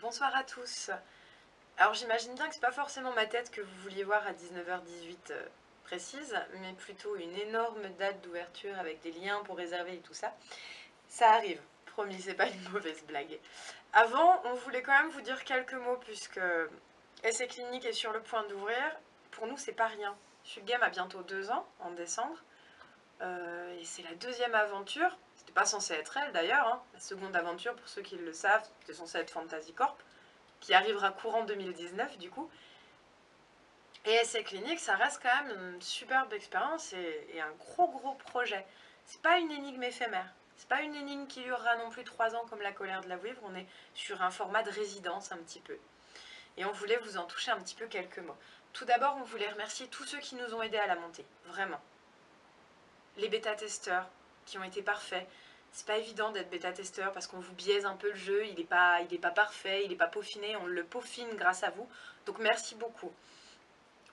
Bonsoir à tous. Alors j'imagine bien que c'est pas forcément ma tête que vous vouliez voir à 19h18 précise, mais plutôt une énorme date d'ouverture avec des liens pour réserver et tout ça. Ça arrive, promis, c'est pas une mauvaise blague. Avant, on voulait quand même vous dire quelques mots puisque Essai Clinique est sur le point d'ouvrir. Pour nous, c'est pas rien. Game a bientôt 2 ans, en décembre. Et c'est la deuxième aventure. C'était pas censé être elle d'ailleurs, hein. La seconde aventure, pour ceux qui le savent, c'était censé être Fantasy Corp, qui arrivera courant 2019 du coup. Et Essai Clinique, ça reste quand même une superbe expérience et un gros projet. C'est pas une énigme éphémère. C'est pas une énigme qui durera non plus 3 ans comme la colère de la vouivre. On est sur un format de résidence un petit peu. Et on voulait vous en toucher un petit peu quelques mots. Tout d'abord, on voulait remercier tous ceux qui nous ont aidés à la montée. Vraiment. Les bêta-testeurs qui ont été parfaits. C'est pas évident d'être bêta-testeur parce qu'on vous biaise un peu le jeu, il est pas parfait, il est pas peaufiné, on le peaufine grâce à vous. Donc merci beaucoup.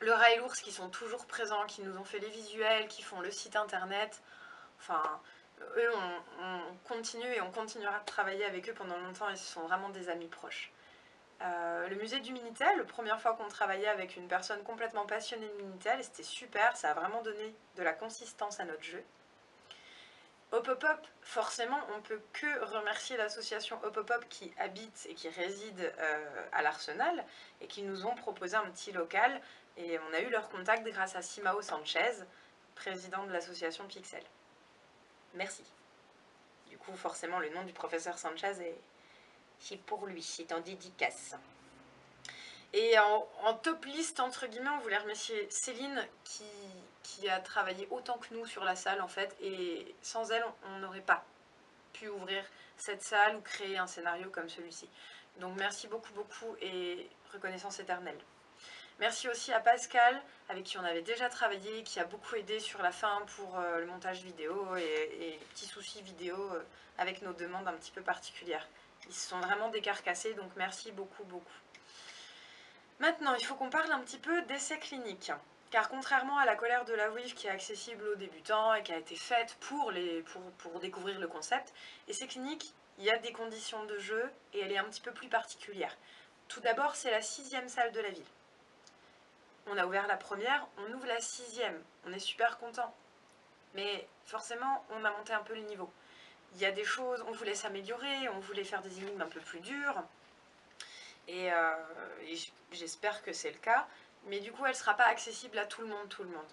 Le rat et l'ours qui sont toujours présents, qui nous ont fait les visuels, qui font le site internet. Enfin, eux, on continue et on continuera de travailler avec eux pendant longtemps et ce sont vraiment des amis proches. Le musée du Minitel, la première fois qu'on travaillait avec une personne complètement passionnée de Minitel, et c'était super, ça a vraiment donné de la consistance à notre jeu. Hop Hop Hop, forcément, on ne peut que remercier l'association Hop Hop Hop qui habite et qui réside à l'Arsenal et qui nous ont proposé un petit local. Et on a eu leur contact grâce à Simao Sanchez, président de l'association Pixel. Merci. Du coup, forcément, le nom du professeur Sanchez c'est pour lui, c'est en dédicace. Et en top liste, entre guillemets, on voulait remercier Céline qui a travaillé autant que nous sur la salle en fait. Et sans elle, on n'aurait pas pu ouvrir cette salle ou créer un scénario comme celui-ci. Donc merci beaucoup et reconnaissance éternelle. Merci aussi à Pascal, avec qui on avait déjà travaillé, qui a beaucoup aidé sur la fin pour le montage vidéo et les petits soucis vidéo avec nos demandes un petit peu particulières. Ils se sont vraiment décarcassés, donc merci beaucoup. Maintenant, il faut qu'on parle un petit peu d'essais cliniques. Car contrairement à la colère de la vouivre qui est accessible aux débutants et qui a été faite pour découvrir le concept, Essai Clinique, il y a des conditions de jeu et elle est un petit peu plus particulière. Tout d'abord, c'est la 6e salle de la ville. On a ouvert la première, on ouvre la 6e. On est super content. Mais forcément, on a monté un peu le niveau. Il y a des choses, on voulait s'améliorer, on voulait faire des énigmes un peu plus dures. Et j'espère que c'est le cas. Mais du coup, elle ne sera pas accessible à tout le monde.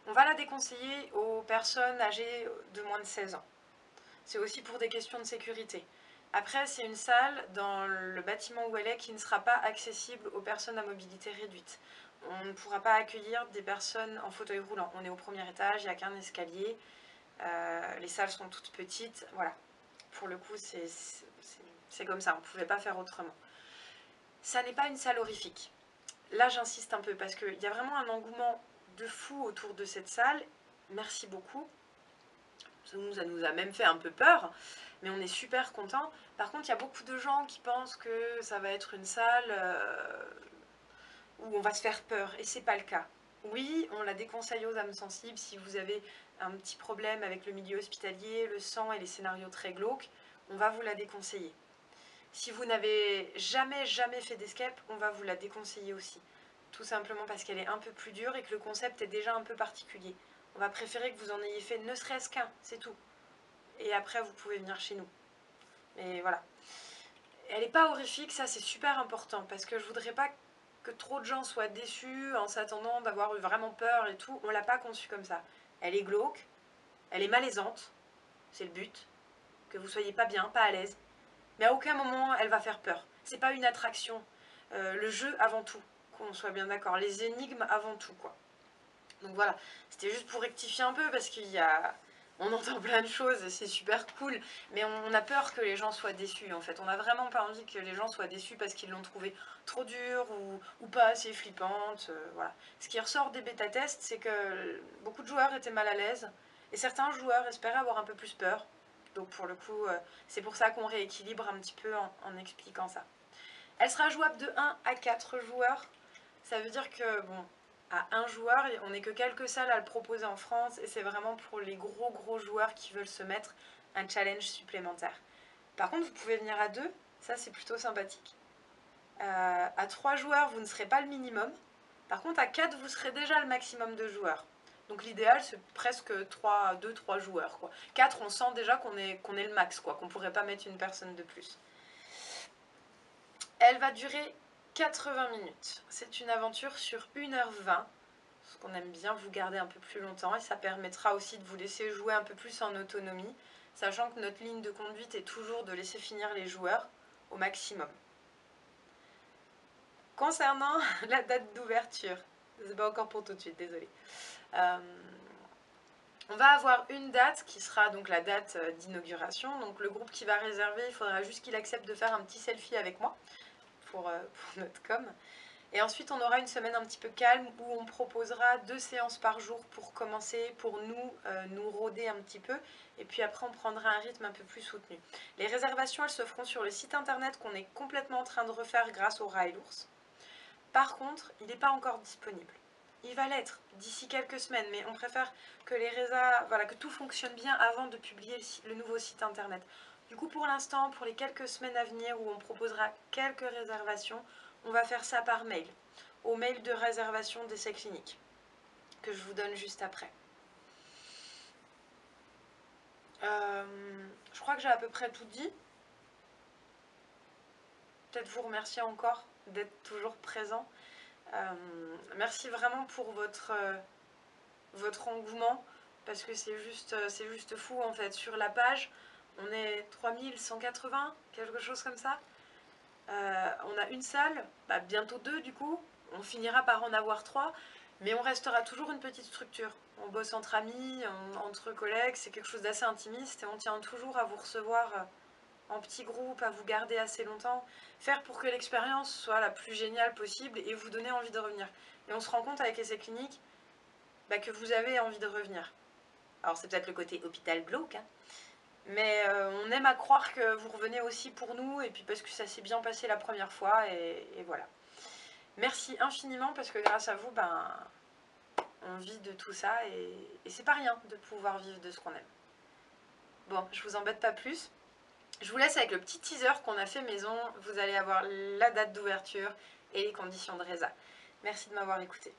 On va la déconseiller aux personnes âgées de moins de 16 ans. C'est aussi pour des questions de sécurité. Après, c'est une salle dans le bâtiment où elle est qui ne sera pas accessible aux personnes à mobilité réduite. On ne pourra pas accueillir des personnes en fauteuil roulant. On est au premier étage, il n'y a qu'un escalier. Les salles sont toutes petites. Voilà. Pour le coup, c'est comme ça. On ne pouvait pas faire autrement. Ça n'est pas une salle horrifique. Là, j'insiste un peu parce qu'il y a vraiment un engouement de fou autour de cette salle. Merci beaucoup. Ça nous a même fait un peu peur, mais on est super contents. Par contre, il y a beaucoup de gens qui pensent que ça va être une salle où on va se faire peur, et c'est pas le cas. Oui, on la déconseille aux âmes sensibles si vous avez un petit problème avec le milieu hospitalier, le sang et les scénarios très glauques, on va vous la déconseiller. Si vous n'avez jamais fait d'escape, on va vous la déconseiller aussi. Tout simplement parce qu'elle est un peu plus dure et que le concept est déjà un peu particulier. On va préférer que vous en ayez fait ne serait-ce qu'un, c'est tout. Et après, vous pouvez venir chez nous. Mais voilà. Elle n'est pas horrifique, ça c'est super important, parce que je voudrais pas que trop de gens soient déçus en s'attendant d'avoir eu vraiment peur et tout. On l'a pas conçue comme ça. Elle est glauque, elle est malaisante, c'est le but. Que vous soyez pas bien, pas à l'aise. Mais à aucun moment elle va faire peur. C'est pas une attraction. Le jeu avant tout, qu'on soit bien d'accord. Les énigmes avant tout, quoi. Donc voilà, c'était juste pour rectifier un peu parce on entend plein de choses et c'est super cool, mais on a peur que les gens soient déçus en fait. On n'a vraiment pas envie que les gens soient déçus parce qu'ils l'ont trouvée trop dure ou pas assez flippante. Voilà. Ce qui ressort des bêta-tests, c'est que beaucoup de joueurs étaient mal à l'aise et certains joueurs espéraient avoir un peu plus peur. Donc pour le coup, c'est pour ça qu'on rééquilibre un petit peu en expliquant ça. Elle sera jouable de 1 à 4 joueurs. Ça veut dire que, bon, à un joueur, on n'est que quelques salles à le proposer en France et c'est vraiment pour les gros joueurs qui veulent se mettre un challenge supplémentaire. Par contre, vous pouvez venir à 2 Ça, c'est plutôt sympathique. À 3 joueurs, vous ne serez pas le minimum. Par contre, à 4, vous serez déjà le maximum de joueurs. Donc l'idéal, c'est presque 2-3 joueurs, quoi. 4, on sent déjà qu'on est le max, quoi, qu'on pourrait pas mettre une personne de plus. Elle va durer 80 minutes. C'est une aventure sur 1h20, parce qu'on aime bien vous garder un peu plus longtemps, et ça permettra aussi de vous laisser jouer un peu plus en autonomie, sachant que notre ligne de conduite est toujours de laisser finir les joueurs au maximum. Concernant la date d'ouverture, c'est pas encore pour tout de suite, désolée. On va avoir une date qui sera donc la date d'inauguration. Donc le groupe qui va réserver, il faudra juste qu'il accepte de faire un petit selfie avec moi pour notre com. Et ensuite, on aura une semaine un petit peu calme où on proposera 2 séances par jour pour commencer, pour nous rôder un petit peu. Et puis après, on prendra un rythme un peu plus soutenu. Les réservations, elles se feront sur le site internet qu'on est complètement en train de refaire grâce au rat et l'ours. Par contre, il n'est pas encore disponible. Il va l'être d'ici quelques semaines, mais on préfère que que tout fonctionne bien avant de publier le nouveau site internet. Du coup, pour l'instant, pour les quelques semaines à venir où on proposera quelques réservations, on va faire ça par mail, au mail de réservation d'essais cliniques, que je vous donne juste après. Je crois que j'ai à peu près tout dit. Peut-être vous remercier encore d'être toujours présent. Merci vraiment pour votre engouement, parce que c'est juste fou en fait. Sur la page, on est 3180, quelque chose comme ça. On a une salle, bientôt 2 du coup. On finira par en avoir 3, mais on restera toujours une petite structure. On bosse entre amis, entre collègues, c'est quelque chose d'assez intimiste et on tient toujours à vous recevoir en petits groupes, à vous garder assez longtemps, faire pour que l'expérience soit la plus géniale possible et vous donner envie de revenir. Et on se rend compte avec Essais Cliniques que vous avez envie de revenir. Alors c'est peut-être le côté hôpital glauque, hein, mais on aime à croire que vous revenez aussi pour nous, et puis parce que ça s'est bien passé la première fois, et voilà. Merci infiniment, parce que grâce à vous, on vit de tout ça, et c'est pas rien de pouvoir vivre de ce qu'on aime. Bon, je vous embête pas plus. Je vous laisse avec le petit teaser qu'on a fait maison. Vous allez avoir la date d'ouverture et les conditions de résa. Merci de m'avoir écouté.